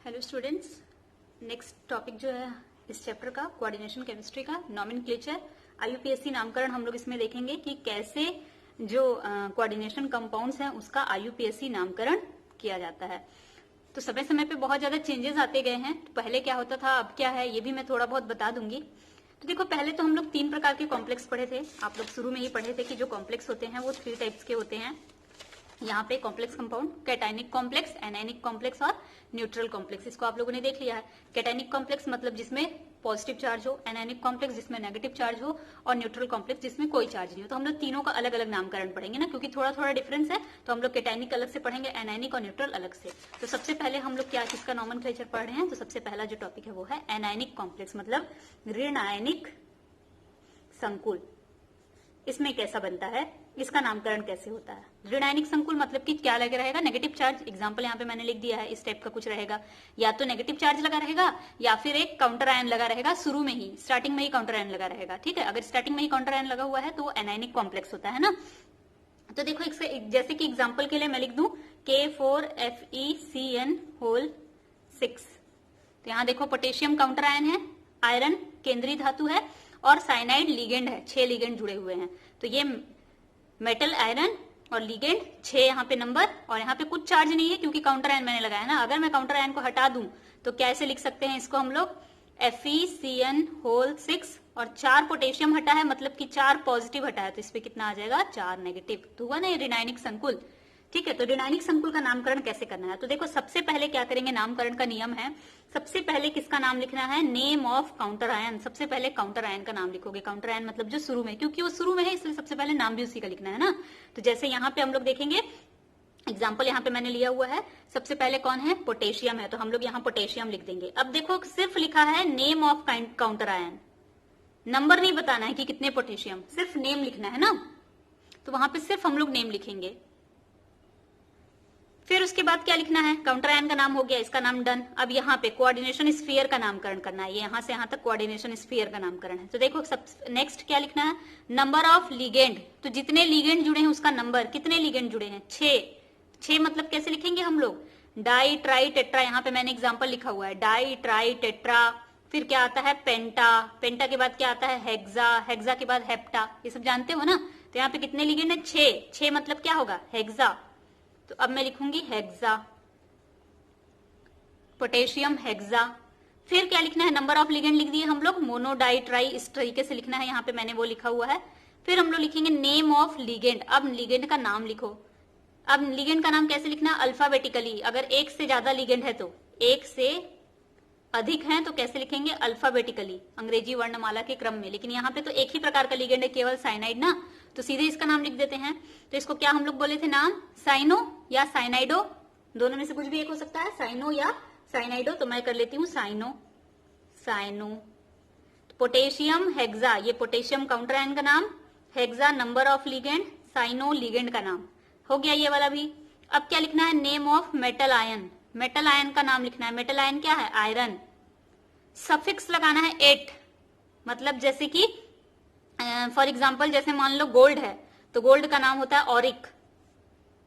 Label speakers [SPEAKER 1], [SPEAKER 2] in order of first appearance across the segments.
[SPEAKER 1] Hello students, next topic जो है इस चैप्टर का कोऑर्डिनेशन केमिस्ट्री का नॉमेनक्लेचर आईयूपीएसी नामकरण हम लोग इसमें देखेंगे कि कैसे जो कोऑर्डिनेशन कंपाउंड्स हैं उसका आईयूपीएसी नामकरण किया जाता है। तो समय समय पे बहुत ज्यादा चेंजेस आते गए हैं। तो पहले क्या होता था, अब क्या है, ये भी मैं थोड़ा बहुत बता दूंगी। तो देखो, पहले तो हम लोग 3 प्रकार के कॉम्प्लेक्स पढ़े थे। आप लोग शुरू में ही पढ़े थे कि जो कॉम्प्लेक्स होते हैं वो 3 टाइप्स के होते हैं। यहाँ पे complex compound, cationic complex, anionic complex और न्यूट्रल कॉम्प्लेक्स, इसको आप लोगों ने देख लिया है। कैटायनिक कॉम्प्लेक्स मतलब जिसमें पॉजिटिव चार्ज हो, एनायनिक कॉम्प्लेक्स जिसमें नेगेटिव चार्ज हो, और न्यूट्रल कॉम्प्लेक्स जिसमें कोई चार्ज नहीं हो। तो हम लोग तीनों का अलग अलग नामकरण पढ़ेंगे ना, क्योंकि थोड़ा थोड़ा डिफरेंस है। तो हम लोग कैटायनिक अलग से पढ़ेंगे, एनायनिक और न्यूट्रल अलग से। तो सबसे पहले हम लोग क्या किसका नॉमेनक्लेचर पढ़ रहे हैं, तो सबसे पहला जो टॉपिक है वो है एनायनिक कॉम्प्लेक्स, मतलब ऋण आयनिक संकुल। इसमें कैसा बनता है, इसका नामकरण कैसे होता है। ऋणायनिक संकुल मतलब कि क्या लगा रहेगा, नेगेटिव चार्ज। एग्जांपल यहाँ पे मैंने लिख दिया है, इस टाइप का कुछ रहेगा। या तो नेगेटिव चार्ज लगा रहेगा या फिर एक काउंटर आयन लगा रहेगा। शुरू में ही, स्टार्टिंग में ही काउंटर आयन लगा रहेगा। ठीक है, अगर स्टार्टिंग में ही काउंटर आयन लगा हुआ है तो वो एनायनिक कॉम्प्लेक्स होता है ना। तो देखो, इसके जैसे कि एग्जाम्पल के लिए मैं लिख दूं K4FeCN6। तो यहाँ देखो, पोटेशियम काउंटर आयन है, आयरन केंद्रीय धातु है, और साइनाइड लिगेंड है। 6 लिगेंड जुड़े हुए हैं। तो ये मेटल, आयरन और लिगेंड 6 यहाँ पे नंबर, और यहाँ पे कुछ चार्ज नहीं है क्योंकि काउंटर आयन मैंने लगाया ना। अगर मैं काउंटर आयन को हटा दूं तो कैसे लिख सकते हैं इसको हम लोग, FeCN6, और 4 पोटेशियम हटा है मतलब कि 4 पॉजिटिव हटा है, तो इस पे कितना आ जाएगा, 4 नेगेटिव। तो हुआ ना ये ऋणायनिक संकुल। ठीक है, तो ऋणायनिक संकुल का नामकरण कैसे करना है, तो देखो सबसे पहले क्या करेंगे, नामकरण का नियम है, सबसे पहले किसका नाम लिखना है, नेम ऑफ काउंटर आयन। सबसे पहले काउंटर आयन का नाम लिखोगे। काउंटर आयन मतलब जो शुरू में, क्योंकि वो शुरू में है इसलिए सबसे पहले नाम भी उसी का लिखना है ना। तो जैसे यहाँ पे हम लोग देखेंगे, एग्जाम्पल यहाँ पे मैंने लिया हुआ है, सबसे पहले कौन है, पोटेशियम है, तो हम लोग यहाँ पोटेशियम लिख देंगे। अब देखो, सिर्फ लिखा है name of counter ion, number नहीं बताना है कि कितने पोटेशियम, सिर्फ नेम लिखना है ना। तो वहां पे सिर्फ हम लोग नेम लिखेंगे। फिर उसके बाद क्या लिखना है, काउंटर आयन का नाम हो गया, इसका नाम डन। अब यहाँ पे कोऑर्डिनेशन स्फीयर का नामकरण करना है। ये यहाँ से यहाँ तक कोऑर्डिनेशन स्फीयर का नामकरण है। तो देखो, सब नेक्स्ट क्या लिखना है, नंबर ऑफ लिगेंड। तो जितने लिगेंड जुड़े हैं उसका नंबर, कितने लिगेंड जुड़े हैं, 6 मतलब कैसे लिखेंगे हम लोग, डाई ट्राई टेट्रा। यहाँ पे मैंने एग्जाम्पल लिखा हुआ है, डाई ट्राई टेट्रा। फिर क्या आता है, पेंटा। पेंटा के बाद क्या आता है, हेक्सा। हेक्सा के बाद हेप्टा। ये सब जानते हो ना। तो यहाँ पे कितने लिगेंड है, 6 मतलब क्या होगा, हेक्सा। तो अब मैं लिखूंगी हेक्सा, पोटेशियम हेक्सा। फिर क्या लिखना है, नंबर ऑफ लिगेंड लिख दिए हम लोग, मोनो डाई ट्राई, इस तरीके से लिखना है। यहाँ पे मैंने वो लिखा हुआ है। फिर हम लोग लिखेंगे नेम ऑफ लिगेंड। अब लिगेंड का नाम लिखो। अब लिगेंड का नाम कैसे लिखना है, अल्फाबेटिकली। अगर एक से ज्यादा लिगेंड है, तो एक से अधिक हैं तो कैसे लिखेंगे, अल्फाबेटिकली, अंग्रेजी वर्णमाला के क्रम में। लेकिन यहाँ पे तो एक ही प्रकार का लिगेंड है, केवल साइनाइड ना, तो सीधे इसका नाम लिख देते हैं। तो इसको क्या हम लोग बोले थे नाम, साइनो या साइनाइडो, दोनों में से कुछ भी एक हो सकता है, साइनो या साइनाइडो। तो मैं कर लेती हूँ साइनो, साइनो। पोटेशियम हेक्सा, ये पोटेशियम काउंटर आयन का नाम, hexa number of ligand, cyano ligand का नाम। हो गया ये वाला भी। अब क्या लिखना है, name of metal ion. Metal ion का नाम लिखना है। मेटल आयन क्या है, आयरन। सफिक्स लगाना है 8, मतलब जैसे कि फॉर एग्जाम्पल जैसे मान लो गोल्ड है, तो गोल्ड का नाम होता है ऑरिक,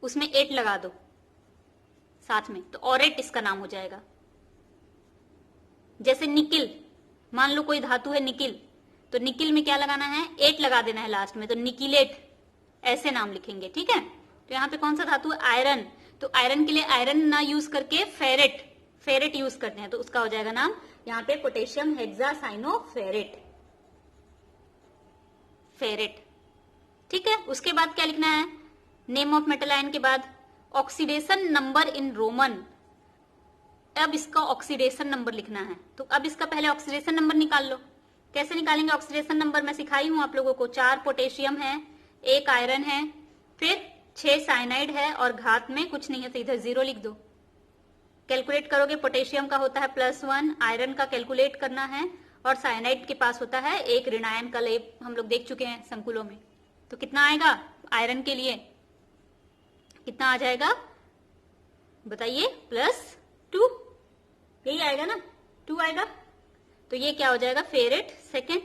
[SPEAKER 1] उसमें 8 लगा दो साथ में, तो ऑरेट इसका नाम हो जाएगा। जैसे निकिल, मान लो कोई धातु है निकिल, तो निकिल में क्या लगाना है, 8 लगा देना है लास्ट में, तो निकिलेट, ऐसे नाम लिखेंगे। ठीक है, तो यहाँ पे कौन सा धातु है, आयरन। तो आयरन के लिए आयरन ना यूज करके फेरेट, फेरेट यूज करते हैं, तो उसका हो जाएगा नाम यहाँ पे पोटेशियम हेक्सासाइनो फेरेट, फेरेट। ठीक है, उसके बाद क्या लिखना है, नेम ऑफ मेटल आयन के बाद ऑक्सीडेशन नंबर इन रोमन। अब इसका ऑक्सीडेशन नंबर लिखना है। तो अब इसका पहले ऑक्सीडेशन नंबर निकाल लो। कैसे निकालेंगे ऑक्सीडेशन नंबर, मैं सिखाई हूं आप लोगों को। 4 पोटेशियम है, 1 आयरन है, फिर 6 साइनाइड है, और घात में कुछ नहीं है तो इधर 0 लिख दो। कैलकुलेट करोगे, पोटेशियम का होता है +1, आयरन का कैलकुलेट करना है, और साइनाइड के पास होता है 1 ऋणायन का लेप, हम लोग देख चुके हैं संकुलों में। तो कितना आएगा आयरन के लिए, कितना आ जाएगा बताइए, +2, यही आएगा ना, 2 आएगा। तो ये क्या हो जाएगा, फेरेट सेकेंड।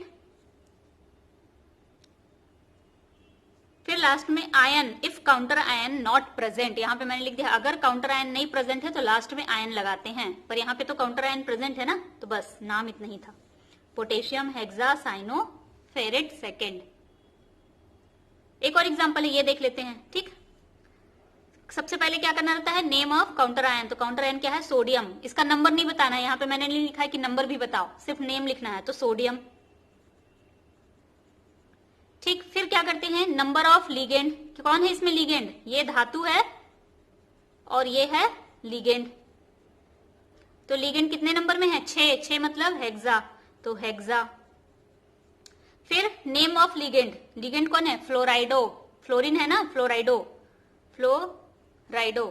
[SPEAKER 1] फिर लास्ट में ion, if counter ion not present, यहाँ पे मैंने लिख दिया अगर काउंटर आयन नहीं प्रेजेंट है तो लास्ट में आयन लगाते हैं, पर यहाँ पे तो काउंटर आयन प्रेजेंट है ना, तो बस नाम इतना ही था, potassium hexa cyano ferrate second. एक और एग्जांपल है, ये देख लेते हैं। ठीक, सबसे पहले क्या करना रहता है, नेम ऑफ काउंटर आयन, तो काउंटर आयन क्या है, सोडियम। इसका नंबर नहीं बताना है, यहाँ पे मैंने नहीं लिखा है कि नंबर भी बताओ, सिर्फ नेम लिखना है, तो सोडियम। ठीक, फिर क्या करते हैं, नंबर ऑफ लिगेंड, कौन है इसमें लिगेंड, ये धातु है और ये है लिगेंड, तो लिगेंड कितने नंबर में है, 6 मतलब हेक्सा, तो हेक्सा। फिर नेम ऑफ लिगेंड, लिगेंड कौन है, फ्लोराइडो, फ्लोरीन है ना, फ्लोराइडो, फ्लोराइडो।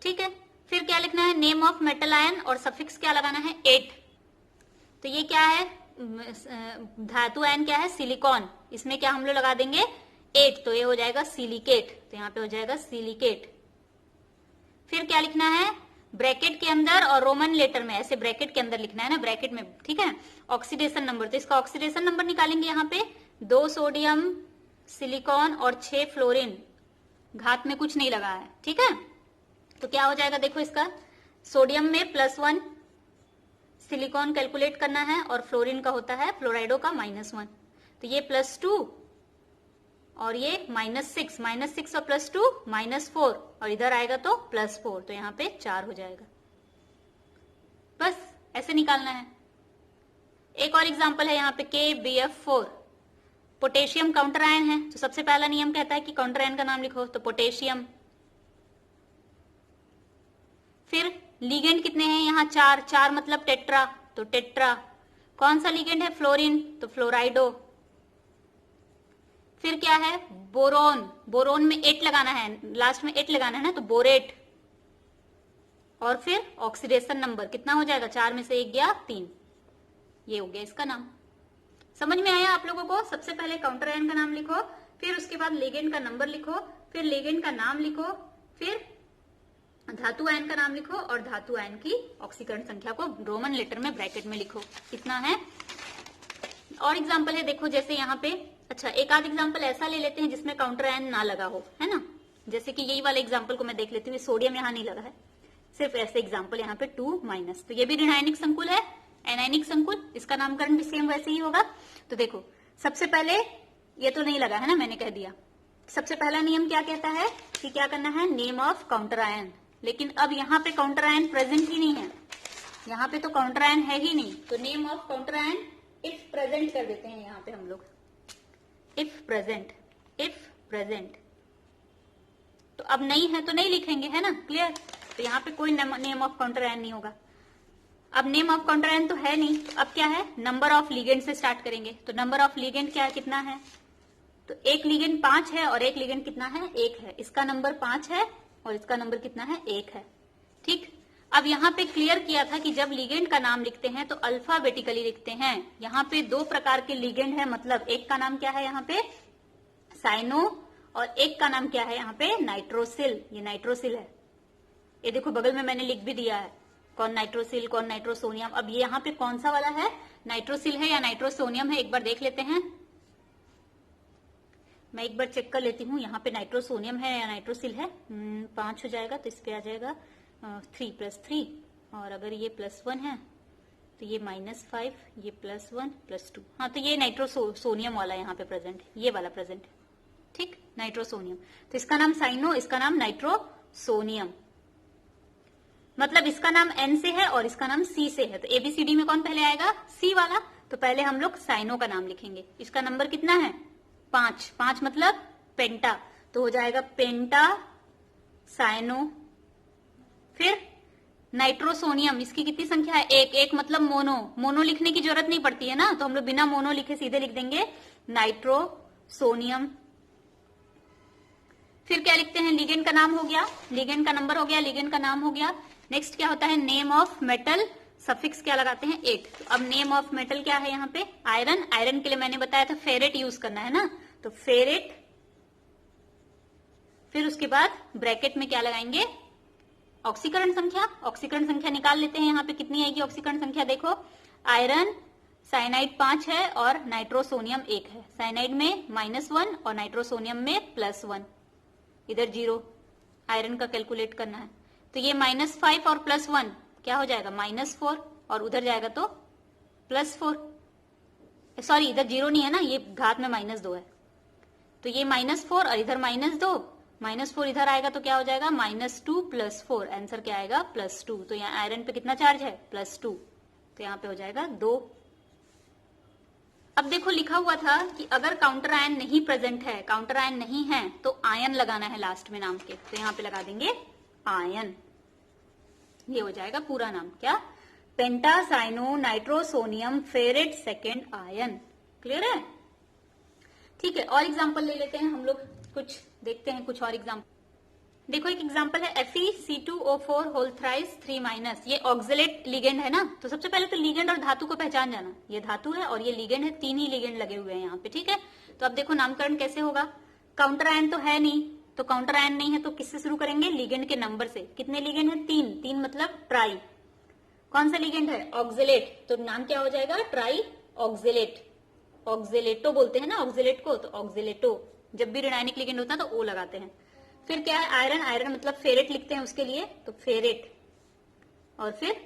[SPEAKER 1] ठीक है, फिर क्या लिखना है, नेम ऑफ मेटल आयन और सफिक्स क्या लगाना है, 8। तो ये क्या है, धातु आयन क्या है, सिलिकॉन, इसमें क्या हम लोग लगा देंगे 8, तो ये हो जाएगा सिलिकेट, तो यहाँ पे हो जाएगा सिलिकेट। फिर क्या लिखना है, ब्रैकेट के अंदर और रोमन लेटर में, ऐसे ब्रैकेट के अंदर लिखना है ना, ब्रैकेट में, ठीक है, ऑक्सीडेशन नंबर, तो इसका ऑक्सीडेशन नंबर निकालेंगे, यहाँ पे 2 सोडियम सिलिकॉन और 6 फ्लोरीन, घात में कुछ नहीं लगा है, ठीक है। तो क्या हो जाएगा, देखो इसका सोडियम में +1, सिलिकॉन कैलकुलेट करना है और फ्लोरीन का होता है, फ्लोराइडो का -1, तो ये +2 और ये -6, -6 और +2 -4, और इधर आएगा तो +4, तो यहाँ पे 4 हो जाएगा। बस ऐसे निकालना है। एक और एग्जांपल है यहाँ पे KBF4, पोटेशियम काउंटर आयन है, तो सबसे पहला नियम कहता है कि काउंटर आयन का नाम लिखो, तो पोटेशियम। फिर लिगेंड कितने हैं यहाँ, 4 मतलब टेट्रा, तो टेट्रा। कौन सा लिगेंड है, फ्लोरीन, तो फ्लोराइडो। फिर क्या है, बोरोन, बोरोन में 8 लगाना है, लास्ट में 8 लगाना है ना, तो बोरेट। और फिर ऑक्सीडेशन नंबर कितना हो जाएगा, 4 में से 1 गया 3, ये हो गया इसका नाम। समझ में आया आप लोगों को, सबसे पहले काउंटर आयन का नाम लिखो, फिर उसके बाद लिगेंड का नंबर लिखो, फिर लिगेंड का नाम लिखो, फिर धातु आयन का नाम लिखो और धातु आयन की ऑक्सीकरण संख्या को रोमन लेटर में ब्रैकेट में लिखो, इतना है। और एग्जांपल है, देखो जैसे यहाँ पे, अच्छा एक आध एग्जांपल ऐसा ले लेते हैं जिसमें काउंटर आयन ना लगा हो, है ना, जैसे कि यही वाला एग्जांपल को मैं देख लेती हूँ, सोडियम यहाँ नहीं लगा है, सिर्फ ऐसे एग्जांपल यहाँ पे 2-, तो ये भी ऋणायनिक संकुल है, एनायनिक संकुल, इसका नामकरण भी सेम वैसे ही होगा। तो देखो सबसे पहले ये तो नहीं लगा है ना, मैंने कह दिया, सबसे पहला नियम क्या कहता है कि क्या करना है, नेम ऑफ काउंटर आयन, लेकिन अब यहाँ पे काउंटर आयन प्रेजेंट ही नहीं है, यहाँ पे तो काउंटर आयन है ही नहीं, तो name of counter ion if present कर देते हैं यहाँ पे हम लोग, इफ प्रेजेंट, तो अब नहीं है तो नहीं लिखेंगे, है ना, क्लियर। तो यहाँ पे कोई नेम ऑफ काउंटर आयन नहीं होगा। अब नेम ऑफ काउंटर आयन तो है नहीं, तो अब क्या है, नंबर ऑफ लिगेंड से स्टार्ट करेंगे, तो नंबर ऑफ लिगेंड क्या कितना है, तो एक लिगेंड 5 है और एक लिगेंड कितना है, 1 है, इसका नंबर 5 है और इसका नंबर कितना है, 1 है। ठीक, अब यहाँ पे क्लियर किया था कि जब लिगेंड का नाम लिखते हैं तो अल्फाबेटिकली लिखते हैं। यहाँ पे 2 प्रकार के लिगेंड है, मतलब एक का नाम क्या है यहाँ पे, साइनो, और एक का नाम क्या है यहाँ पे, नाइट्रोसिल, ये नाइट्रोसिल है, ये देखो बगल में मैंने लिख भी दिया है, कौन नाइट्रोसिल कौन नाइट्रोसोनियम। अब ये यहाँ पे कौन सा वाला है, नाइट्रोसिल है या नाइट्रोसोनियम है, एक बार देख लेते हैं, मैं एक बार चेक कर लेती हूँ, यहाँ पे नाइट्रोसोनियम है या नाइट्रोसिल है। 5 हो जाएगा, तो इस पे आ जाएगा 3 + 3, और अगर ये +1 है तो ये -5, ये +1 +2, हाँ तो ये नाइट्रोसोनियम वाला यहाँ पे प्रेजेंट, ये वाला प्रेजेंट, ठीक, नाइट्रोसोनियम। तो इसका नाम साइनो, इसका नाम नाइट्रोसोनियम, मतलब इसका नाम N से है और इसका नाम C से है, तो ABCD में कौन पहले आएगा, C वाला, तो पहले हम लोग साइनो का नाम लिखेंगे। इसका नंबर कितना है, 5 मतलब पेंटा, तो हो जाएगा पेंटा साइनो। फिर नाइट्रोसोनियम, इसकी कितनी संख्या है, 1 मतलब मोनो लिखने की जरूरत नहीं पड़ती है ना, तो हम लोग बिना मोनो लिखे सीधे लिख देंगे नाइट्रोसोनियम। फिर क्या लिखते हैं, लिगेंड का नाम हो गया, लिगेंड का नंबर हो गया, लिगेंड का नाम हो गया। नेक्स्ट क्या होता है, नेम ऑफ मेटल, सफिक्स क्या लगाते हैं, 8। तो अब नेम ऑफ मेटल क्या है यहाँ पे, आयरन, आयरन के लिए मैंने बताया था फेरेट यूज करना है ना, तो फेरेट। फिर उसके बाद ब्रैकेट में क्या लगाएंगे, ऑक्सीकरण संख्या, ऑक्सीकरण संख्या निकाल लेते हैं, यहाँ पे कितनी आएगी ऑक्सीकरण संख्या, देखो आयरन साइनाइड 5 है और नाइट्रोसोनियम 1 है। साइनाइड में -1 और नाइट्रोसोनियम में +1, इधर 0। आयरन का कैलकुलेट करना है तो ये -5 और +1 क्या हो जाएगा, -4, और उधर जाएगा तो +4। सॉरी, इधर 0 नहीं है ना, ये घात में -2 है, तो ये -4 और इधर -2, -4 इधर आएगा तो क्या हो जाएगा, -2 + 4, आंसर क्या आएगा, +2। तो यहाँ आयरन पे कितना चार्ज है, +2, तो यहाँ पे हो जाएगा 2। अब देखो लिखा हुआ था कि अगर काउंटर आयन नहीं प्रेजेंट है, काउंटर आयन नहीं है, तो आयन लगाना है लास्ट में नाम के, तो यहाँ पे लगा देंगे आयन। ये हो जाएगा पूरा नाम, क्या, pentacyano nitrosonium ferrate second ion. Clear है? ठीक है, और एग्जाम्पल ले लेते हैं हम लोग, कुछ देखते हैं कुछ और एग्जाम्पल। देखो एक एग्जाम्पल है Fe2O4 होल थ्राइस 3-, ये ऑक्सलेट लिगेंड है ना। तो सबसे पहले तो लिगेंड और धातु को पहचान जाना, ये धातु है और ये लिगेंड है, 3 ही लिगेंड लगे हुए हैं यहाँ पे। ठीक है, तो अब देखो नामकरण कैसे होगा, काउंटर आयन तो है नहीं, तो काउंटर आयन नहीं है तो किससे शुरू करेंगे, लिगेंड के नंबर से। कितने लिगेंड है, 3 मतलब ट्राई। कौन सा लिगेंड है, ऑक्सलेट, तो नाम क्या हो जाएगा, ट्राई ऑक्सलेट। ऑक्सलेटो बोलते हैं ना ऑक्सलेट को, तो ऑक्सलेटो। जब भी ऋणायनिक लिगेंड होता है तो ओ लगाते हैं। फिर क्या है, आयरन, आयरन मतलब फेरेट लिखते हैं उसके लिए, तो फेरेट। और फिर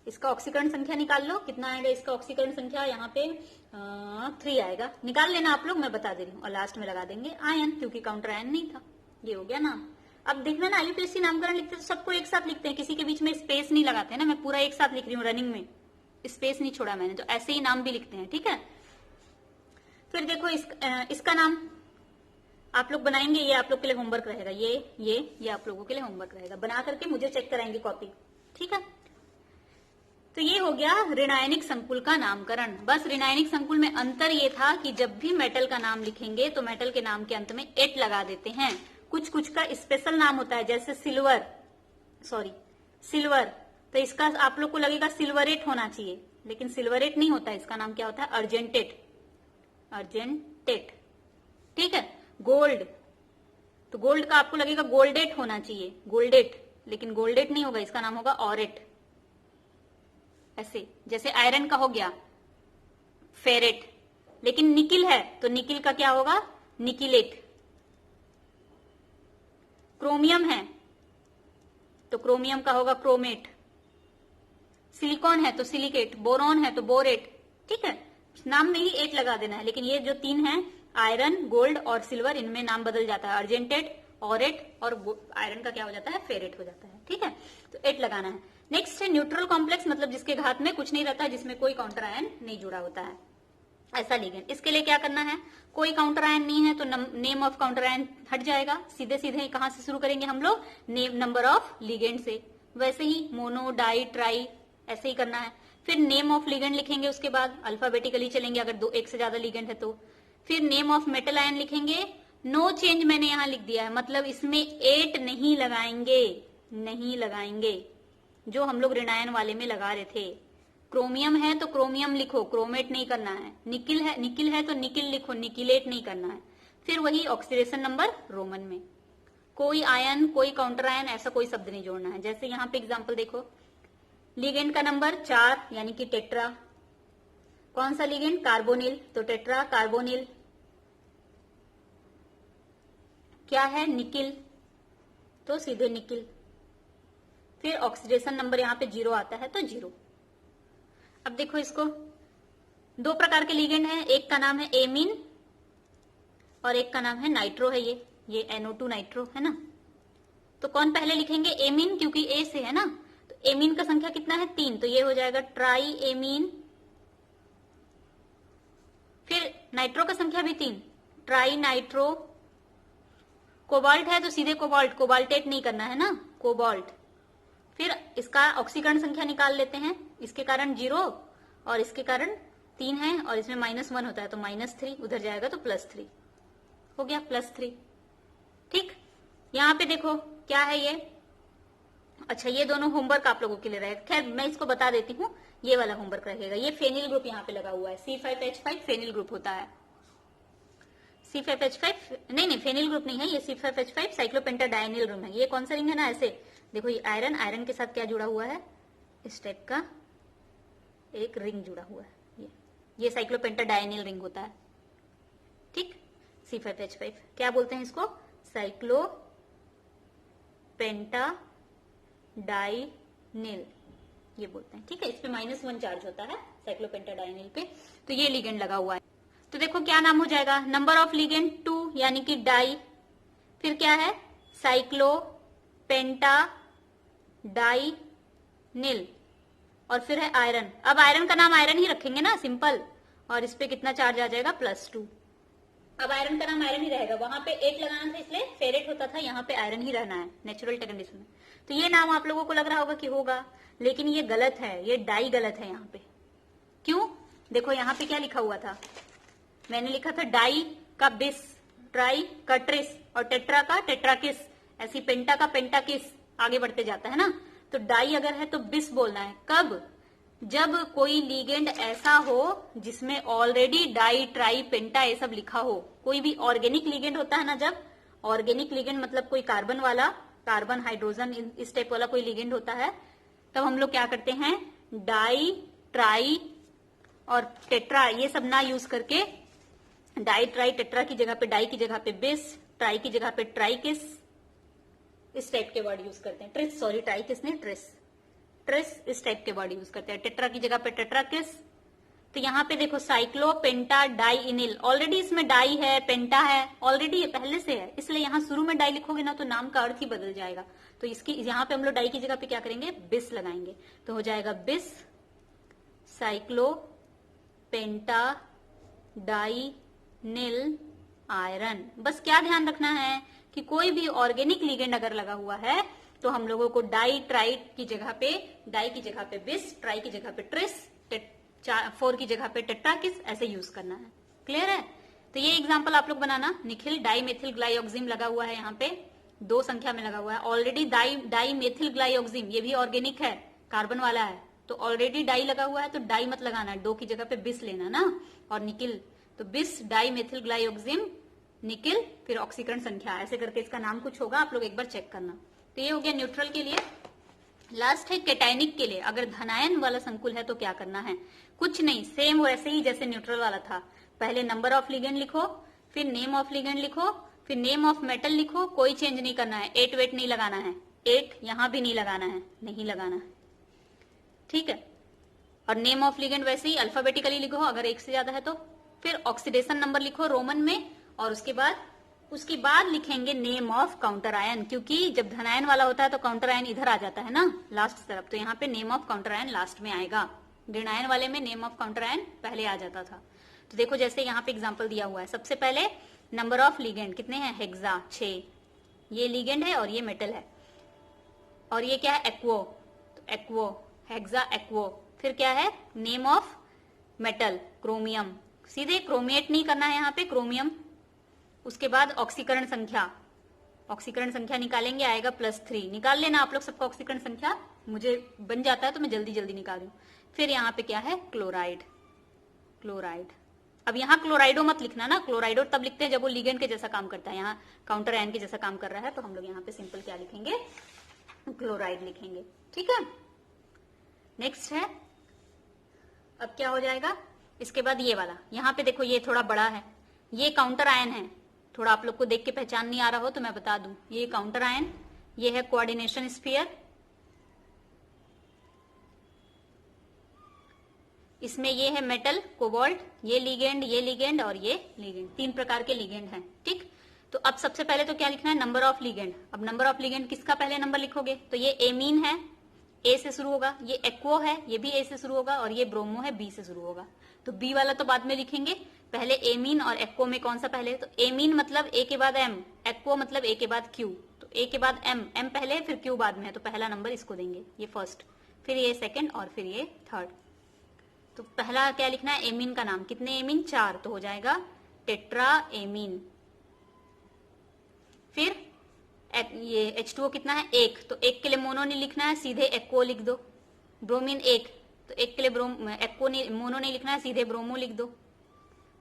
[SPEAKER 1] इसका ऑक्सीकरण संख्या निकाल लो, कितना आएगा इसका ऑक्सीकरण संख्या, यहाँ पे 3 आएगा, निकाल लेना आप लोग, मैं बता दे रही हूँ। और लास्ट में लगा देंगे आयन, क्योंकि काउंटर आयन नहीं था। ये हो गया नाम। अब देखना ना, आईयूपीएससी नामकरण लिखते तो सबको एक साथ लिखते हैं, किसी के बीच में स्पेस नहीं लगाते ना, मैं पूरा एक साथ लिख रही हूँ, रनिंग में स्पेस नहीं छोड़ा मैंने, तो ऐसे ही नाम भी लिखते हैं। ठीक है, फिर देखो इसका नाम आप लोग बनाएंगे, ये आप लोग के लिए होमवर्क रहेगा, ये आप लोगों के लिए होमवर्क रहेगा, बना करके मुझे चेक कराएंगे कॉपी। ठीक है, तो ये हो गया ऋणायनिक संकुल का नामकरण। बस ऋणायनिक संकुल में अंतर ये था कि जब भी मेटल का नाम लिखेंगे तो मेटल के नाम के अंत में एट लगा देते हैं। कुछ कुछ का स्पेशल नाम होता है, जैसे सिल्वर, तो इसका आप लोग को लगेगा सिल्वरेट होना चाहिए, लेकिन सिल्वरेट नहीं होता, इसका नाम क्या होता है, अर्जेंटेट। ठीक है, गोल्ड, तो गोल्ड का आपको लगेगा गोल्डेट होना चाहिए, गोल्डेट, लेकिन गोल्डेट नहीं होगा, इसका नाम होगा ऑरेट। ऐसे जैसे आयरन का हो गया फेरेट, लेकिन निकिल है तो निकिल का क्या होगा, निकिलेट। क्रोमियम है तो क्रोमियम का होगा क्रोमेट। सिलिकॉन है तो सिलिकेट, बोरॉन है तो बोरेट। ठीक है, नाम में ही 8 लगा देना है, लेकिन ये जो 3 है, आयरन, गोल्ड और सिल्वर, इनमें नाम बदल जाता है, अर्जेंटेट, ऑरेट, और आयरन का क्या हो जाता है, फेरेट हो जाता है। ठीक है, तो 8 लगाना है। नेक्स्ट है न्यूट्रल कॉम्प्लेक्स, मतलब जिसके घात में कुछ नहीं रहता, जिसमें कोई काउंटर आयन नहीं जुड़ा होता है, ऐसा लिगेंड। इसके लिए क्या करना है, कोई काउंटर आयन नहीं है तो नेम ऑफ काउंटर आयन हट जाएगा, सीधे सीधे कहां से शुरू करेंगे हम लोग, नंबर ऑफ लिगेंड से। वैसे ही मोनो, डाई, ट्राई, ऐसे ही करना है। फिर नेम ऑफ लिगेंड लिखेंगे, उसके बाद अल्फाबेटिकली चलेंगे अगर एक से ज्यादा लिगेंड है तो। फिर नेम ऑफ मेटल आयन लिखेंगे, नो चेंज मैंने यहां लिख दिया है, मतलब इसमें 8 नहीं लगाएंगे जो हम लोग ऋणायन वाले में लगा रहे थे। क्रोमियम है तो क्रोमियम लिखो, क्रोमेट नहीं करना है। निकिल है तो निकिल लिखो, निकिलेट नहीं करना है। फिर वही ऑक्सीडेशन नंबर रोमन में, कोई आयन, कोई काउंटर आयन, ऐसा कोई शब्द नहीं जोड़ना है। जैसे यहाँ पे एग्जांपल देखो, लिगेंड का नंबर 4 यानी कि टेट्रा। कौन सा लिगेंड, कार्बोनिल, तो टेट्रा कार्बोनिल। क्या है, निकिल, तो सीधे निकिल। फिर ऑक्सीडेशन नंबर यहाँ पे 0 आता है तो 0। अब देखो इसको, 2 प्रकार के लिगेंड हैं, एक का नाम है एमीन और एक का नाम है नाइट्रो है। ये NO2 नाइट्रो है ना। तो कौन पहले लिखेंगे, एमीन, क्योंकि ए से है ना, तो एमीन का संख्या कितना है, 3, तो ये हो जाएगा ट्राई एमीन। फिर नाइट्रो का संख्या भी 3, ट्राई नाइट्रो। कोबाल्ट है तो सीधे कोबाल्ट, कोबाल्टेट नहीं करना है ना, कोबाल्ट। फिर इसका ऑक्सीकरण संख्या निकाल लेते हैं, इसके कारण 0 और इसके कारण 3 है, और इसमें -1 होता है तो -3, उधर जाएगा तो +3 हो गया, +3। ठीक, यहाँ पे देखो क्या है ये, अच्छा ये दोनों होमवर्क आप लोगों के लिए रहेगा। खैर मैं इसको बता देती हूँ, ये वाला होमवर्क रहेगा। ये फेनिल ग्रुप यहाँ पे लगा हुआ है, C5H5 फेनिल ग्रुप होता है। C5H5 नहीं, फेनिल ग्रुप नहीं है ये, C5H5 साइक्लोपेंटाडाइनिल ग्रुप है। ये कौन सा रिंग है ना, ऐसे देखो, ये आयरन के साथ क्या जुड़ा हुआ है, इस टाइप का एक रिंग जुड़ा हुआ है ये। ये साइक्लोपेंटाडाइनिल रिंग होता है, ठीक। C5H5 क्या बोलते हैं इसको? साइक्लोपेंटाडाइनिल ये बोलते हैं, ठीक है। इस पे -1 चार्ज होता है साइक्लोपेंटाडाइनिल पे, तो ये लिगेंड लगा हुआ है। तो देखो क्या नाम हो जाएगा, नंबर ऑफ लिगेंड 2 यानी कि डाई, फिर क्या है साइक्लोपेंटाडाइनिल, और फिर है आयरन। अब आयरन का नाम आयरन ही रखेंगे ना, सिंपल, और इस पे कितना चार्ज आ जाएगा +2। अब आयरन का नाम आयरन ही रहेगा, वहां पे 8 लगाना था इसलिए फेरेट होता था, यहाँ पे आयरन ही रहना है नेचुरल कंडीशन में। तो ये नाम आप लोगों को लग रहा होगा कि होगा, लेकिन ये गलत है, ये डाई गलत है यहाँ पे। क्यों? देखो यहाँ पे क्या लिखा हुआ था, मैंने लिखा था डाई का बिस, ट्राई का ट्रिस, और टेट्रा का टेट्राकिस, ऐसी पेंटा का पेंटाकिस, आगे बढ़ते जाता है ना। तो डाई अगर है तो बिस बोलना है, कब? जब कोई लीगेंड ऐसा हो जिसमें ऑलरेडी डाई ट्राई पेंटा ये सब लिखा हो। कोई भी ऑर्गेनिक लीगेंड होता है ना, जब ऑर्गेनिक लीगेंड मतलब कोई कार्बन वाला, कार्बन हाइड्रोजन इस टाइप वाला कोई लीगेंड होता है, तब हम लोग क्या करते हैं, डाई ट्राई और टेट्रा ये सब ना यूज करके डाई ट्राई टेट्रा की जगह पे डाई की जगह पे बिस, ट्राई की जगह पे ट्राइकिस, इस टाइप के वर्ड यूज करते हैं। ट्रिस, सॉरी ट्राइकिस नहीं, ट्रिस, ट्रिस इस टाइप के वर्ड यूज करते हैं। टेट्रा की जगह पे टेट्राकिस। तो यहाँ पे देखो साइक्लोपेंटाडाइनिल, ऑलरेडी इसमें डाई है, पेंटा है, ऑलरेडी पहले से है, इसलिए यहाँ शुरू में डाई लिखोगे ना तो नाम का अर्थ ही बदल जाएगा। तो इसकी यहाँ पे हम लोग डाई की जगह पे क्या करेंगे, बिस लगाएंगे, तो हो जाएगा बिस साइक्लोपेंटाडाइनिल आयरन। बस क्या ध्यान रखना है कि कोई भी ऑर्गेनिक लिगेंड अगर लगा हुआ है तो हम लोगों को डाई ट्राई की जगह पे, डाई की जगह पे बिस, ट्राई की जगह पे ट्रिस, 4 की जगह पे टेट्राकिस, ऐसे यूज करना है। क्लियर है? तो ये एग्जांपल आप लोग बनाना। निखिल डाई मेथिल ग्लाइऑक्सिम लगा हुआ है, यहाँ पे 2 संख्या में लगा हुआ है। ऑलरेडी डाई मेथिल ग्लाइऑक्सिम, ये भी ऑर्गेनिक है, कार्बन वाला है, तो ऑलरेडी डाई लगा हुआ है, तो डाई मत लगाना है, 2 की जगह पे बिस लेना ना। और निकिल, तो बिस डाई मेथिल ग्लाइऑक्सिम निकिल, फिर ऑक्सीकरण संख्या, ऐसे करके इसका नाम कुछ होगा, आप लोग एक बार चेक करना। तो ये हो गया न्यूट्रल के लिए। लास्ट है कैटायनिक के लिए। अगर धनायन वाला संकुल है तो क्या करना है, कुछ नहीं, सेम वैसे ही जैसे न्यूट्रल वाला था। पहले नंबर ऑफ लिगेंड लिखो, फिर नेम ऑफ लिगेंड लिखो, फिर नेम ऑफ मेटल लिखो, कोई चेंज नहीं करना है, 8 वेट नहीं लगाना है, 8 यहां भी नहीं लगाना है, नहीं लगाना है, ठीक है। और नेम ऑफ लिगेंड वैसे ही अल्फाबेटिकली लिखो अगर 1 से ज्यादा है तो। फिर ऑक्सीडेशन नंबर लिखो रोमन में, और उसके बाद लिखेंगे नेम ऑफ काउंटर आयन, क्योंकि जब धनायन वाला होता है तो काउंटर आयन इधर आ जाता है ना लास्ट तरफ, तो यहाँ पे name of counter ion last में आएगा। ऋणायन वाले में नेम ऑफ काउंटर आयन पहले आ जाता था। तो देखो जैसे यहाँ पे एग्जांपल दिया हुआ है, सबसे पहले नंबर ऑफ लिगेंड कितने हैं, हेक्सा 6, ये लिगेंड है और ये मेटल है। और ये क्या है, एक्वो, तो एक्वो, हेक्सा एक्वो। फिर क्या है, नेम ऑफ मेटल क्रोमियम, सीधे क्रोमिएट नहीं करना है यहाँ पे, क्रोमियम। उसके बाद ऑक्सीकरण संख्या, ऑक्सीकरण संख्या निकालेंगे, आएगा +3, निकाल लेना आप लोग सबका ऑक्सीकरण संख्या, मुझे बन जाता है तो मैं जल्दी जल्दी निकाल रही हूँ। फिर यहाँ पे क्या है, क्लोराइड, क्लोराइड। अब यहाँ क्लोराइडो मत लिखना ना, क्लोराइडो तब लिखते हैं जब वो लिगेंड के जैसा काम करता है, यहाँ काउंटर आयन के जैसा काम कर रहा है, तो हम लोग यहाँ पे सिंपल क्या लिखेंगे, क्लोराइड लिखेंगे, ठीक है। नेक्स्ट है, अब क्या हो जाएगा, इसके बाद ये वाला, यहाँ पे देखो ये थोड़ा बड़ा है, ये काउंटर आयन है, थोड़ा आप लोग को देख के पहचान नहीं आ रहा हो तो मैं बता दूं, ये काउंटर आयन, ये है कोऑर्डिनेशन स्फीयर, इसमें ये है मेटल कोबाल्ट, ये लिगेंड और ये लिगेंड, 3 प्रकार के लिगेंड हैं, ठीक। तो अब सबसे पहले तो क्या लिखना है, नंबर ऑफ लिगेंड। अब नंबर ऑफ लिगेंड किसका पहले नंबर लिखोगे, तो ये एमीन है, ए से शुरू होगा, ये एक्वो है, ये भी ए से शुरू होगा, और ये ब्रोमो है, बी से शुरू होगा। तो बी वाला तो बाद में लिखेंगे, पहले एमीन और एक्वो में कौन सा पहले, तो एमीन मतलब ए के बाद एम, एक्वो मतलब ए के बाद क्यू, तो ए के बाद एम, एम पहले फिर क्यू बाद में, तो पहला नंबर इसको देंगे, ये फर्स्ट, फिर ये सेकंड और फिर ये थर्ड। तो पहला क्या लिखना है, एमीन का नाम, कितने एमीन, 4, तो हो जाएगा टेट्रा एमीन। फिर ये H2O कितना है, 1, तो 1 के लिए मोनो नहीं लिखना है, सीधे एक्वो लिख दो। ब्रोमीन 1, तो 1 के लिए एक्वो नहीं, मोनो नहीं लिखना है, सीधे ब्रोमो लिख दो।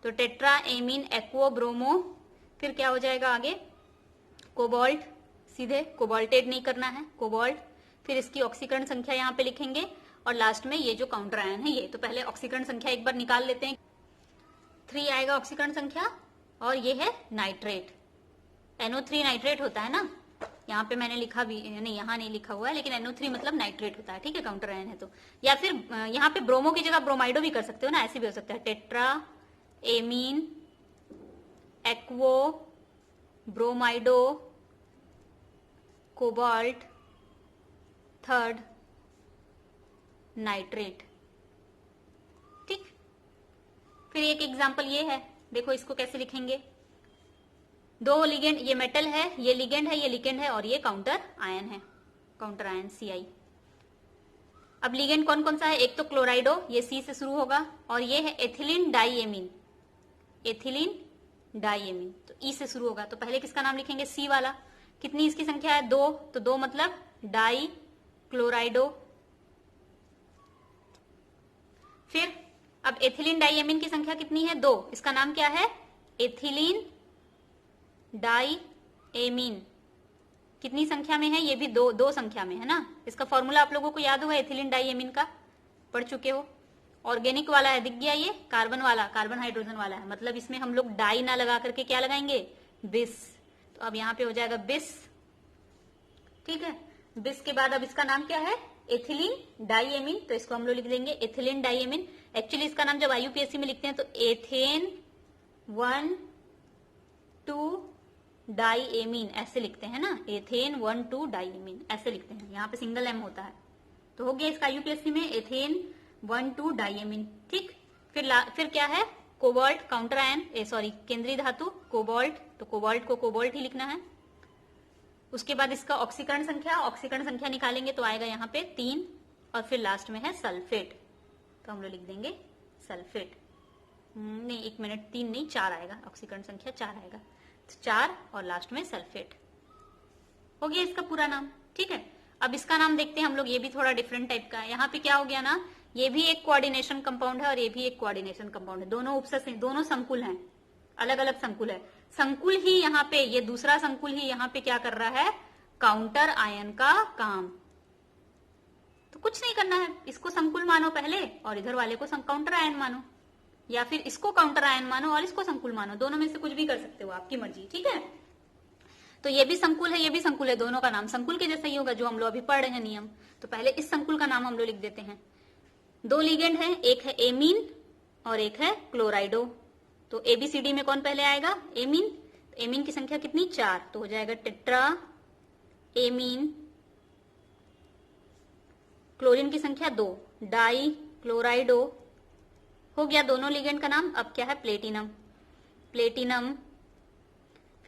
[SPEAKER 1] तो टेट्रा एमीन एक्वो ब्रोमो। फिर क्या हो जाएगा आगे, कोबाल्ट, सीधे कोबाल्टेड नहीं करना है, कोबाल्ट। फिर इसकी ऑक्सीकरण संख्या यहाँ पे लिखेंगे, और लास्ट में ये जो काउंटर आयन है ये, तो पहले ऑक्सीकरण संख्या एक बार निकाल लेते हैं। 3 आएगा ऑक्सीकरण संख्या, और ये है नाइट्रेट, NO3 नाइट्रेट होता है ना, यहाँ पे मैंने लिखा भी नहीं, यहाँ नहीं लिखा हुआ है, लेकिन NO3 मतलब नाइट्रेट होता है, ठीक है, काउंटर आयन है तो। या फिर यहाँ पे ब्रोमो की जगह ब्रोमाइडो भी कर सकते हो ना, ऐसे भी हो सकता है, tetra ammine aquo bromido cobalt third nitrate, ठीक। फिर एक एग्जांपल ये है, देखो इसको कैसे लिखेंगे, 2 लिगेंड, ये मेटल है, ये लिगेंड है, ये लिगेंड है, और ये काउंटर आयन है, काउंटर आयन Ci। अब लिगेंड कौन कौन सा है, एक तो क्लोराइडो, ये C से शुरू होगा, और ये है एथिलीन डाइएमीन, एथिलीन डाइएमीन, तो E से शुरू होगा। तो पहले किसका नाम लिखेंगे, C वाला। कितनी इसकी संख्या है, 2, तो 2 मतलब डाई क्लोराइडो। फिर अब एथिलीन डाइएमीन की संख्या कितनी है, 2, इसका नाम क्या है, एथिलीन डाइएमीन। कितनी संख्या में है, ये भी 2 संख्या में है ना। इसका फॉर्मूला आप लोगों को याद होगा, एथिलीन डाइएमीन का पढ़ चुके हो। ऑर्गेनिक वाला है, दिख गया, ये कार्बन वाला, कार्बन हाइड्रोजन वाला है, मतलब इसमें हम लोग डाई ना लगा करके क्या लगाएंगे, बिस। तो अब यहाँ पे हो जाएगा बिस, ठीक है। बिस के बाद अब इसका नाम क्या है, एथिलीन डाइएमीन, तो इसको हम लोग लिख देंगे एथिलीन डाइएमीन। एक्चुअली इसका नाम जब IUPAC में लिखते हैं तो एथेन 1,2 डाइएमीन ऐसे लिखते हैं ना, एथेन 1,2 डाइएमीन ऐसे लिखते हैं, यहाँ पे सिंगल M होता है। तो हो गया इसका IUPAC में एथेन 1,2 डाइएमीन, ठीक। फिर क्या है, कोबाल्ट काउंटर आयन, सॉरी केंद्रीय धातु कोबाल्ट, तो कोबाल्ट को कोबाल्ट ही लिखना है। उसके बाद इसका ऑक्सीकरण संख्या निकालेंगे तो आएगा यहाँ पे 3, और फिर लास्ट में है सल्फेट, तो हम लोग लिख देंगे सल्फेट। नहीं 1 मिनट, 3 नहीं 4 आएगा, ऑक्सीकरण संख्या 4 आएगा, तो 4 और लास्ट में सल्फेट। हो गया इसका पूरा नाम, ठीक है। अब इसका नाम देखते हैं हम लोग, ये भी थोड़ा डिफरेंट टाइप का है। यहाँ पे क्या हो गया ना, ये भी एक कोऑर्डिनेशन कंपाउंड है और ये भी एक कोऑर्डिनेशन कंपाउंड है, दोनों उपसस हैं, दोनों संकुल हैं, अलग अलग संकुल है। संकुल ही यहाँ पे, ये दूसरा संकुल ही यहाँ पे क्या कर रहा है, काउंटर आयन का काम। तो कुछ नहीं करना है, इसको संकुल मानो पहले और इधर वाले को काउंटर आयन मानो, या फिर इसको काउंटर आयन मानो और इसको संकुल मानो, दोनों में से कुछ भी कर सकते हो, आपकी मर्जी, ठीक है। तो ये भी संकुल है, ये भी संकुल है, दोनों का नाम संकुल के जैसा ही होगा जो हम लोग अभी पढ़ रहे हैं नियम। तो पहले इस संकुल का नाम हम लोग लिख देते हैं। 2 लिगेंड है, एक है एमीन और एक है क्लोराइडो। तो ABCD में कौन पहले आएगा, एमीन। एमीन की संख्या कितनी, 4, तो हो जाएगा टेट्रा एमीन। क्लोरीन की संख्या 2, डाई क्लोराइडो। हो गया दोनों लिगेंड का नाम। अब क्या है, प्लेटिनम, प्लेटिनम।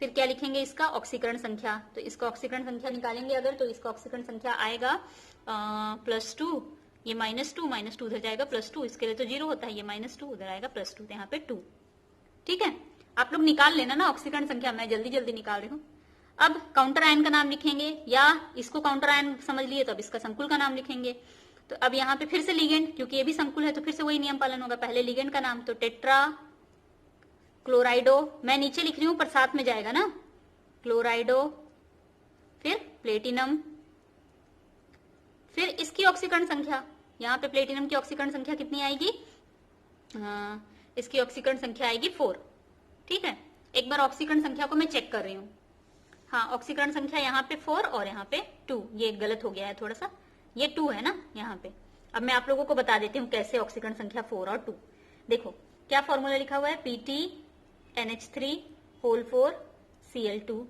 [SPEAKER 1] फिर क्या लिखेंगे, इसका ऑक्सीकरण संख्या, तो इसका ऑक्सीकरण संख्या निकालेंगे अगर, तो इसका ऑक्सीकरण संख्या आएगा +2, ये -2 उधर जाएगा +2, इसके लिए तो 0 होता है, ये -2 उधर आएगा +2, तो यहाँ पे 2, ठीक है। आप लोग निकाल लेना ना ऑक्सीकरण संख्या, मैं जल्दी जल्दी निकाल रही हूँ। अब काउंटर आयन का नाम लिखेंगे, या इसको काउंटर आयन समझ लिए तो अब इसका संकुल का नाम लिखेंगे। तो अब यहाँ पे फिर से लिगेंड, क्योंकि ये भी संकुल है तो फिर से वही नियम पालन होगा, पहले लिगेंड का नाम, तो टेट्रा क्लोराइडो, मैं नीचे लिख रही हूँ पर साथ में जाएगा ना, क्लोराइडो, फिर प्लेटिनम, फिर इसकी ऑक्सीकरण संख्या, यहाँ पे प्लेटिनम की ऑक्सीकरण संख्या कितनी आएगी, इसकी ऑक्सीकरण संख्या आएगी 4, ठीक है। एक बार ऑक्सीकरण संख्या को मैं चेक कर रही हूँ, हाँ ऑक्सीकरण संख्या यहाँ पे 4 और यहाँ पे 2, ये गलत हो गया है थोड़ा सा, ये 2 है ना यहाँ पे। अब मैं आप लोगों को बता देती हूँ कैसे ऑक्सीकरण संख्या 4 और 2। देखो क्या फॉर्मूला लिखा हुआ है, PtNH3 Cl2,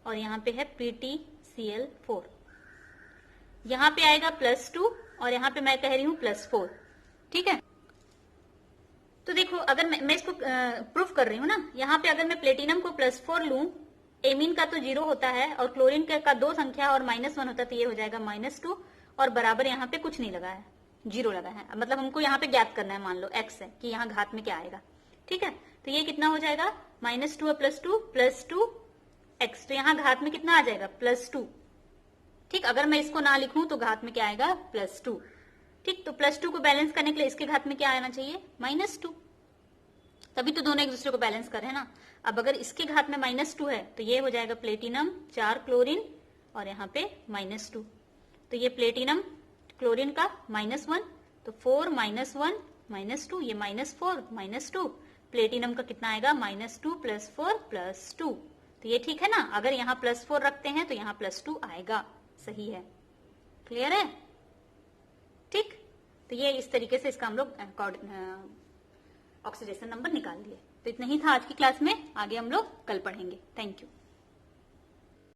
[SPEAKER 1] और यहाँ पे है PtCl4, यहाँ पे आएगा +2 और यहाँ पे मैं कह रही हूँ +4, ठीक है। तो देखो अगर मैं इसको प्रूफ कर रही हूँ ना, यहाँ पे अगर मैं प्लेटिनम को +4 लूं, एमीन का तो 0 होता है और क्लोरीन का 2 संख्या और -1 होता है, तो ये हो जाएगा -2 और बराबर यहाँ पे कुछ नहीं लगा है, 0 लगा है। मतलब हमको यहाँ पे ज्ञात करना है, मान लो x है कि यहाँ घात में क्या आएगा, ठीक है। तो ये कितना हो जाएगा, -2 और +2 x, तो यहाँ घात में कितना आ जाएगा, +2, ठीक। अगर मैं इसको ना लिखूं तो घात में क्या आएगा, +2, ठीक। तो +2 को बैलेंस करने के लिए इसके घात में क्या आना चाहिए, -2, तभी तो दोनों एक दूसरे को बैलेंस कर रहे हैं ना। अब अगर इसके घात में -2 है तो ये हो जाएगा प्लेटिनम 4 क्लोरीन और यहाँ पे -2, तो ये प्लेटिनम क्लोरीन का -1, तो 4 - 1 -2, ये -4 -2, प्लेटिनम का कितना आएगा -2 + 4 + 2। तो ये ठीक है ना, अगर यहाँ +4 रखते हैं तो यहाँ +2 आएगा, सही है। क्लियर है? ठीक, तो ये इस तरीके से इसका हम लोग ऑक्सीडेशन नंबर निकाल दिए। तो इतना ही था आज की क्लास में, आगे हम लोग कल पढ़ेंगे। Thank you.